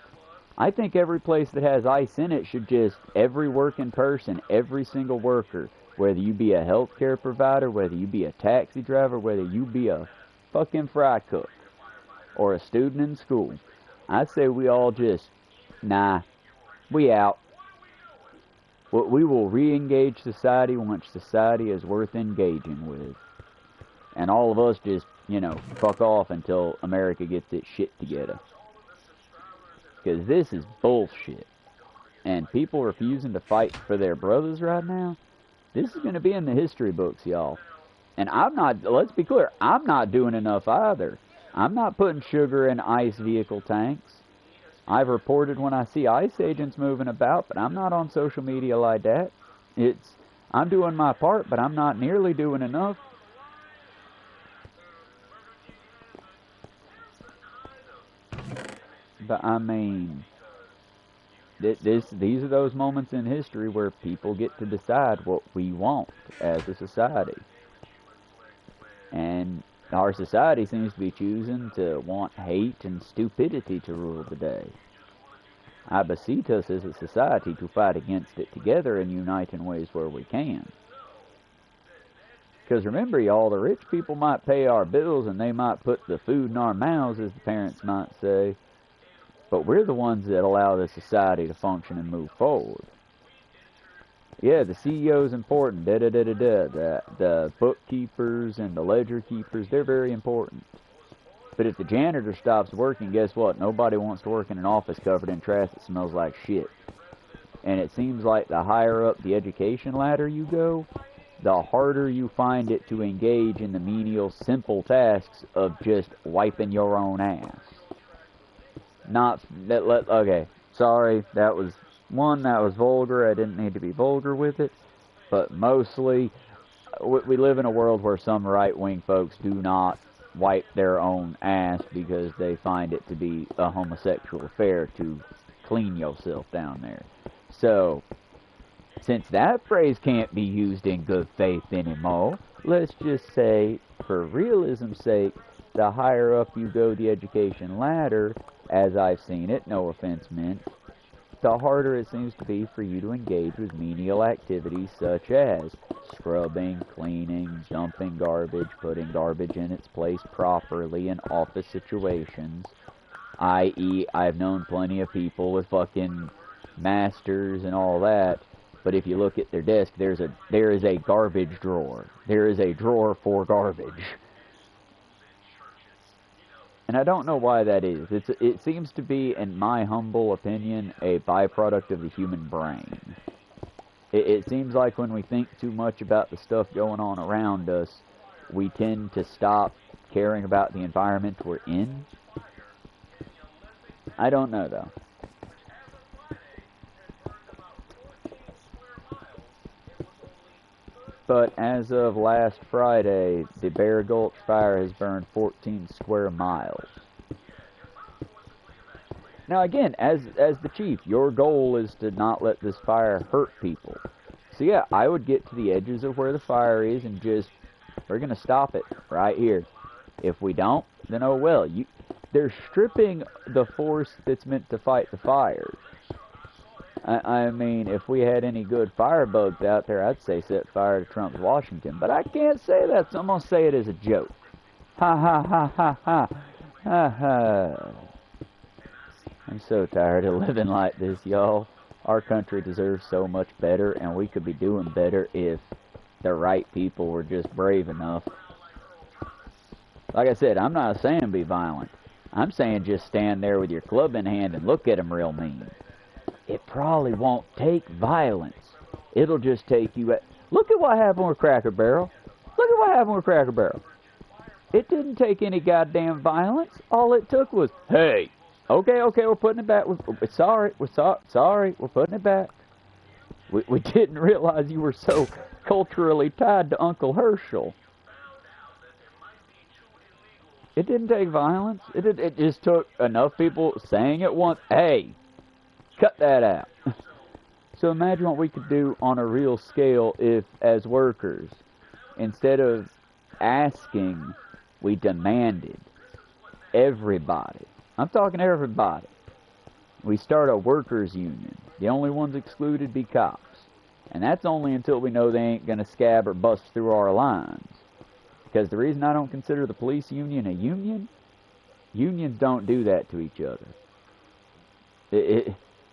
I think every place that has ICE in it should just, every working person, every single worker, whether you be a healthcare provider, whether you be a taxi driver, whether you be a fucking fry cook, or a student in school, I say we all just, nah, we out. We will re-engage society once society is worth engaging with. And all of us just, fuck off until America gets its shit together. Because this is bullshit. And people refusing to fight for their brothers right now, this is going to be in the history books, y'all. And let's be clear, I'm not doing enough either. I'm not putting sugar in ICE vehicle tanks. I've reported when I see ICE agents moving about, but I'm not on social media like that. I'm doing my part, but I'm not nearly doing enough. But I mean, these are those moments in history where people get to decide what we want as a society. And our society seems to be choosing to want hate and stupidity to rule the day. I beseech us as a society to fight against it together and unite in ways where we can. Because remember, y'all, the rich people might pay our bills and they might put the food in our mouths, as the parents might say, but we're the ones that allow the society to function and move forward. Yeah, the CEO's important, the bookkeepers and the ledger keepers, they're very important. But if the janitor stops working, guess what? Nobody wants to work in an office covered in trash that smells like shit. And it seems like the higher up the education ladder you go, the harder you find it to engage in the menial, simple tasks of just wiping your own ass. Okay, sorry, that was vulgar. I didn't need to be vulgar with it. But mostly, we live in a world where some right-wing folks do not wipe their own ass because they find it to be a homosexual affair to clean yourself down there. So, since that phrase can't be used in good faith anymore, let's just say, for realism's sake, the higher up you go the education ladder, as I've seen it, no offense meant, the harder it seems to be for you to engage with menial activities such as scrubbing, cleaning, dumping garbage, putting garbage in its place properly in office situations, i.e., I've known plenty of people with fucking masters and all that, but if you look at their desk, there is a garbage drawer. There is a drawer for garbage. And I don't know why that is. It seems to be, in my humble opinion, a byproduct of the human brain. It seems like when we think too much about the stuff going on around us, we tend to stop caring about the environment we're in. I don't know, though. But as of last Friday, the Bear Gulch fire has burned 14 square miles. Now again, as the chief, your goal is to not let this fire hurt people. So yeah, I would get to the edges of where the fire is and just, we're going to stop it right here. If we don't, then oh well. They're stripping the force that's meant to fight the fires. I mean, if we had any good firebugs out there, I'd say set fire to Trump's Washington. But I can't say that, so I'm going to say it as a joke. Ha ha ha ha ha. Ha ha. I'm so tired of living like this, y'all. Our country deserves so much better, and we could be doing better if the right people were just brave enough. Like I said, I'm not saying be violent. I'm saying just stand there with your club in hand and look at them real mean. It probably won't take violence. It'll just take you at... Look at what happened with Cracker Barrel. Look at what happened with Cracker Barrel. It didn't take any goddamn violence. All it took was, hey, okay, we're putting it back. We're sorry, we're putting it back. We didn't realize you were so culturally tied to Uncle Herschel. It didn't take violence. It just took enough people saying it once, hey, cut that out. So imagine what we could do on a real scale if, as workers, instead of asking, we demanded. Everybody. I'm talking everybody. We start a workers' union. The only ones excluded be cops. And that's only until we know they ain't going to scab or bust through our lines. Because the reason I don't consider the police union a union, unions don't do that to each other.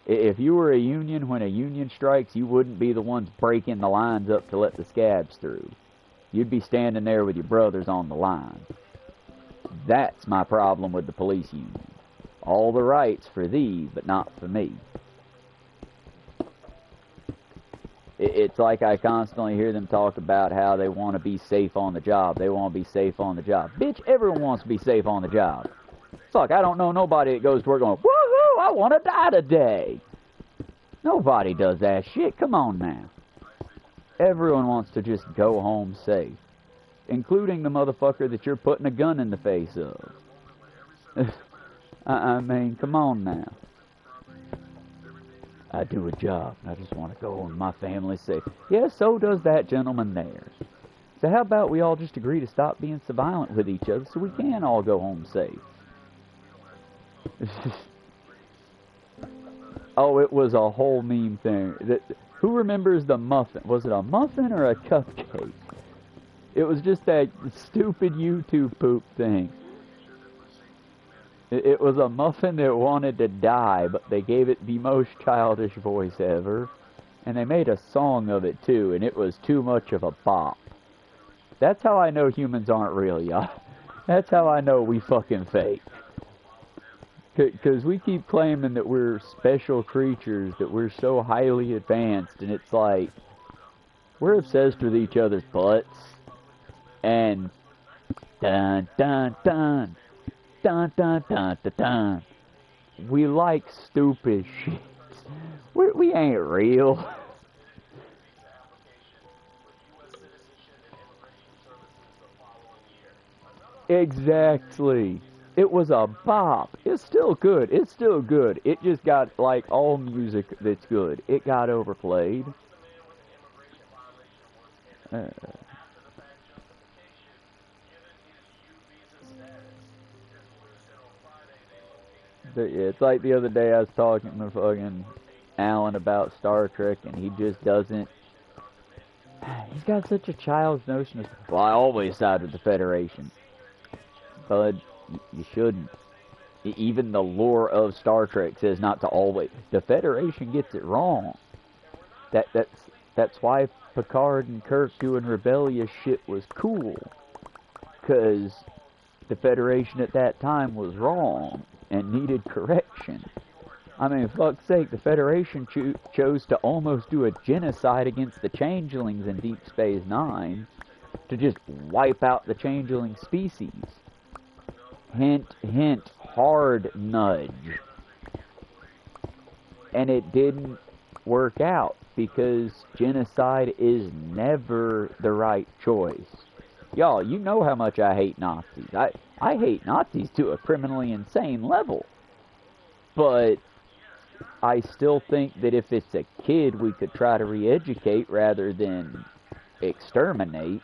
If you were a union, when a union strikes, you wouldn't be the ones breaking the lines up to let the scabs through. You'd be standing there with your brothers on the line. That's my problem with the police union. All the rights for thee, but not for me. It's like I constantly hear them talk about how they want to be safe on the job. They want to be safe on the job. Bitch, everyone wants to be safe on the job. Fuck, I don't know nobody that goes to work going, woohoo, I want to die today. Nobody does that shit. Come on now. Everyone wants to just go home safe. Including the motherfucker that you're putting a gun in the face of. I mean, come on now. I do a job. I just want to go home and my family's safe. Yeah, so does that gentleman there. So how about we all just agree to stop being so violent with each other so we can all go home safe? Oh, it was a whole meme thing. Who remembers the muffin? Was it a muffin or a cupcake? It was just that stupid YouTube poop thing. It was a muffin that wanted to die, but they gave it the most childish voice ever. And they made a song of it too, and it was too much of a bop. That's how I know humans aren't real, y'all. That's how I know we fucking fake. Because we keep claiming that we're special creatures, that we're so highly advanced, and it's like, we're obsessed with each other's butts. And dun dun dun dun dun dun dun dun. We like stupid shit. We ain't real. Exactly. It was a bop. It's still good. It's still good. It just got, like all music that's good, it got overplayed. But yeah, it's like the other day I was talking to fucking Alan about Star Trek, and he just doesn't. He's got such a child's notion of. Well, I always side with the Federation, but you shouldn't. Even the lore of Star Trek says not to always. The Federation gets it wrong. That's why Picard and Kirk doing rebellious shit was cool, because the Federation at that time was wrong and needed correction. I mean, fuck's sake, the Federation chose to almost do a genocide against the changelings in Deep Space Nine to just wipe out the changeling species. Hint, hint, hard nudge. And it didn't work out because genocide is never the right choice. Y'all, you know how much I hate Nazis. I hate Nazis to a criminally insane level. But I still think that if it's a kid, we could try to re-educate rather than exterminate.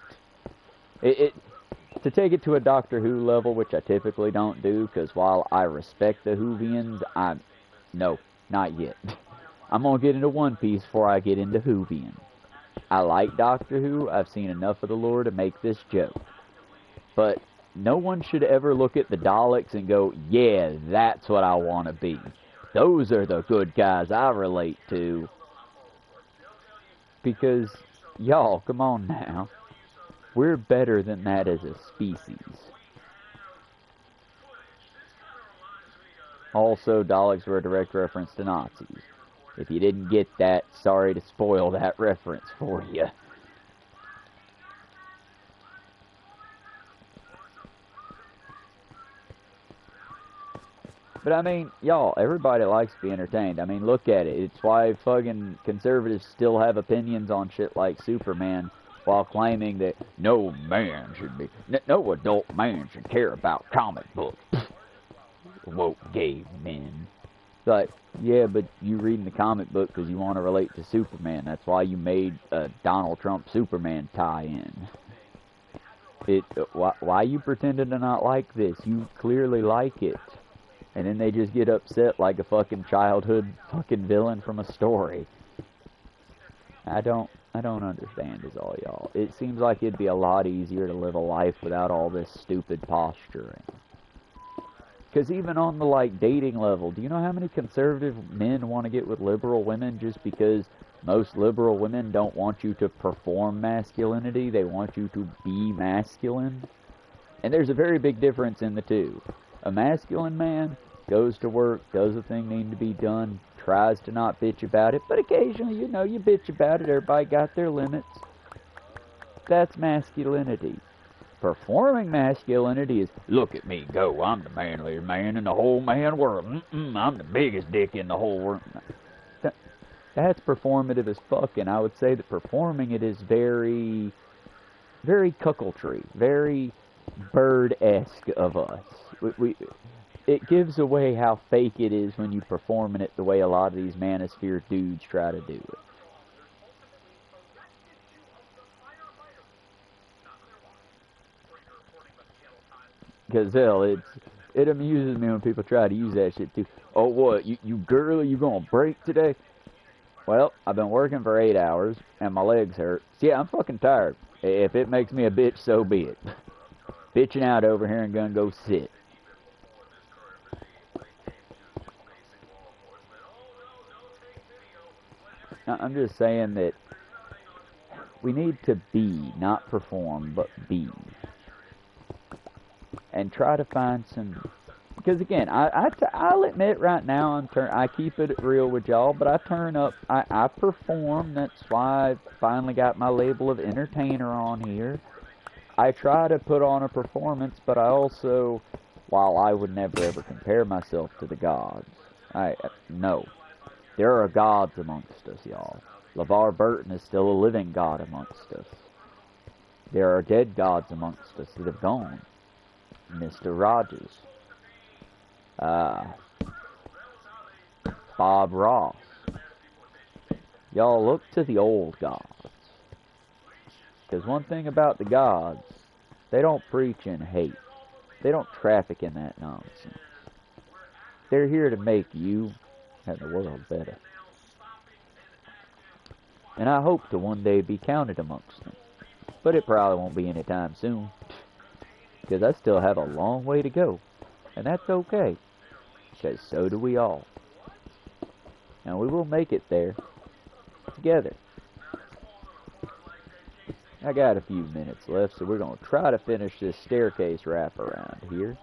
To take it to a Doctor Who level, which I typically don't do, because while I respect the Whovians, no, not yet. I'm going to get into One Piece before I get into Whovian. I like Doctor Who. I've seen enough of the lore to make this joke. But no one should ever look at the Daleks and go, yeah, that's what I want to be. Those are the good guys I relate to. Because, y'all, come on now. We're better than that as a species. Also, Daleks were a direct reference to Nazis. If you didn't get that, sorry to spoil that reference for you. But I mean, y'all, everybody likes to be entertained. I mean, look at it. It's why fucking conservatives still have opinions on shit like Superman, while claiming that no man should be, no adult man should care about comic books. Woke gay men. Like, yeah, but you reading the comic book because you want to relate to Superman. That's why you made a Donald Trump Superman tie-in. Why you pretending to not like this? You clearly like it. And then they just get upset like a fucking childhood fucking villain from a story. I don't understand is all, y'all. It seems like it'd be a lot easier to live a life without all this stupid posturing. Because even on the, like, dating level, do you know how many conservative men want to get with liberal women just because most liberal women don't want you to perform masculinity? They want you to be masculine. And there's a very big difference in the two. A masculine man goes to work, does the thing needing to be done, tries to not bitch about it, but occasionally, you know, you bitch about it. Everybody got their limits. That's masculinity. Performing masculinity is, look at me go, I'm the manliest man in the whole man world. I'm the biggest dick in the whole world. That's performative as fuck, and I would say that performing it is very, very cuckoldry, very bird-esque of us. It gives away how fake it is when you performing it the way a lot of these manosphere dudes try to do it. Because, hell, it amuses me when people try to use that shit, too. Oh, what, you girly, you gonna break today? Well, I've been working for 8 hours, and my legs hurt. So, yeah, I'm fucking tired. If it makes me a bitch, so be it. Bitching out over here and gonna go sit. I'm just saying that we need to be, not perform, but be. And try to find some, because again, I'll admit right now, I keep it real with y'all, but I turn up, I perform. That's why I finally got my label of entertainer on here. I try to put on a performance, but I also, while I would never ever compare myself to the gods, no, there are gods amongst us, y'all. LeVar Burton is still a living god amongst us. There are dead gods amongst us that have gone. Mr. Rogers, Bob Ross. Y'all look to the old gods. Because one thing about the gods, they don't preach in hate. They don't traffic in that nonsense. They're here to make you and the world better. And I hope to one day be counted amongst them. But it probably won't be anytime soon. Because I still have a long way to go. And that's okay. Because so do we all. And we will make it there. Together. I got a few minutes left, so we're going to try to finish this staircase wraparound here.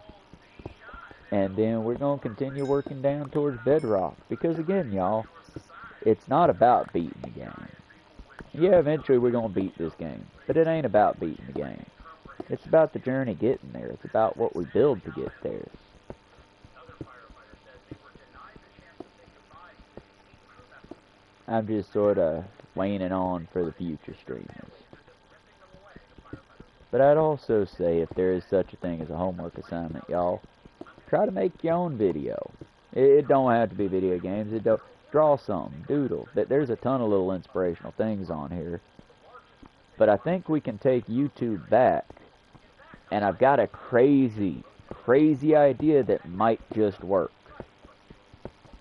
And then we're going to continue working down towards bedrock. Because again, y'all, it's not about beating the game. Yeah, eventually we're going to beat this game. But it ain't about beating the game. It's about the journey getting there. It's about what we build to get there. I'm just sort of laying it on for the future streamers. But I'd also say, if there is such a thing as a homework assignment, y'all, try to make your own video. It don't have to be video games. It don't. Draw something, doodle. There's a ton of little inspirational things on here. But I think we can take YouTube back. And I've got a crazy, crazy idea that might just work.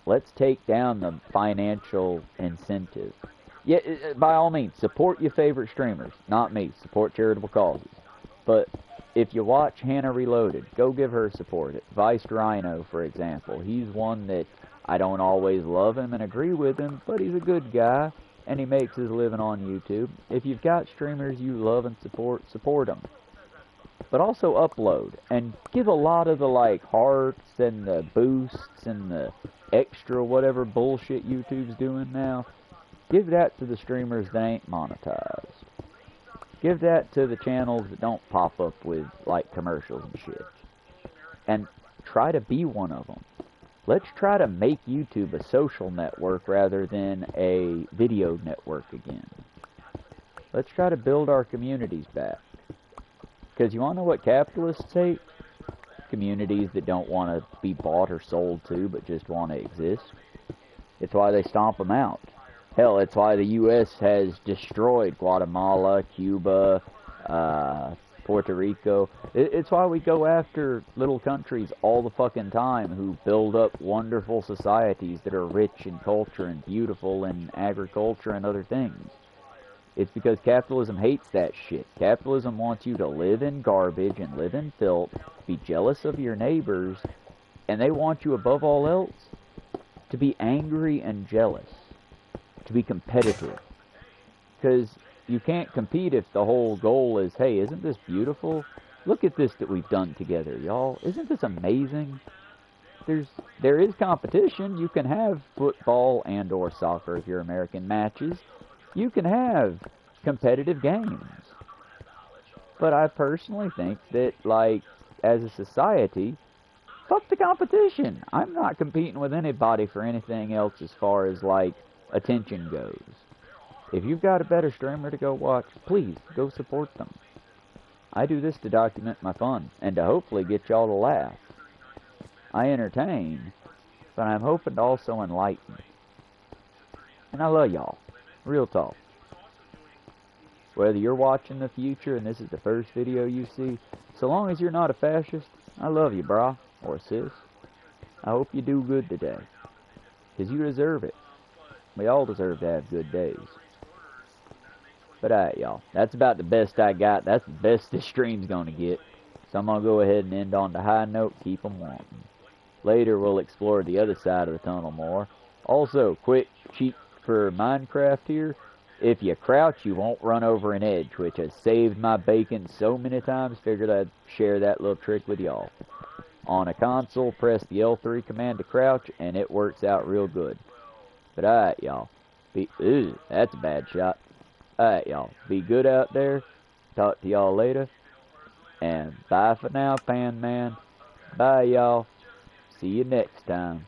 Let's take down the financial incentive. Yeah, by all means, support your favorite streamers. Not me. Support charitable causes. But if you watch Hannah Reloaded, go give her support. Vice Rhino, for example. He's one that I don't always love him and agree with him, but he's a good guy, and he makes his living on YouTube. If you've got streamers you love and support them. But also upload, and give a lot of the, like, hearts and the boosts and the extra whatever bullshit YouTube's doing now. Give that to the streamers that ain't monetized. Give that to the channels that don't pop up with, like, commercials and shit. And try to be one of them. Let's try to make YouTube a social network rather than a video network again. Let's try to build our communities back. Because you want to know what capitalists hate? Communities that don't want to be bought or sold to, but just want to exist. It's why they stomp them out. Hell, it's why the U.S. has destroyed Guatemala, Cuba, Puerto Rico. It's why we go after little countries all the fucking time who build up wonderful societies that are rich in culture and beautiful in agriculture and other things. It's because capitalism hates that shit. Capitalism wants you to live in garbage and live in filth, be jealous of your neighbors, and they want you above all else to be angry and jealous, to be competitive. Because you can't compete if the whole goal is, hey, isn't this beautiful? Look at this that we've done together, y'all. Isn't this amazing? There is competition. You can have football and or soccer if you're American matches. You can have competitive games. But I personally think that, like, as a society, fuck the competition. I'm not competing with anybody for anything else as far as, like, attention goes. If you've got a better streamer to go watch, please go support them. I do this to document my fun and to hopefully get y'all to laugh. I entertain, but I'm hoping to also enlighten. And I love y'all. Real talk. Whether you're watching the future and this is the first video you see, so long as you're not a fascist, I love you, brah, or sis. I hope you do good today, because you deserve it. We all deserve to have good days. But alright, y'all, that's about the best I got. That's the best this stream's gonna get. So I'm gonna go ahead and end on the high note, keep 'em wanting. Later we'll explore the other side of the tunnel more. Also, quick cheat for Minecraft here. If you crouch, you won't run over an edge, which has saved my bacon so many times. Figured I'd share that little trick with y'all. On a console, press the L3 command to crouch, and it works out real good. But alright, y'all. That's a bad shot. Alright, y'all. Be good out there. Talk to y'all later. And bye for now, Pan Man. Bye, y'all. See you next time.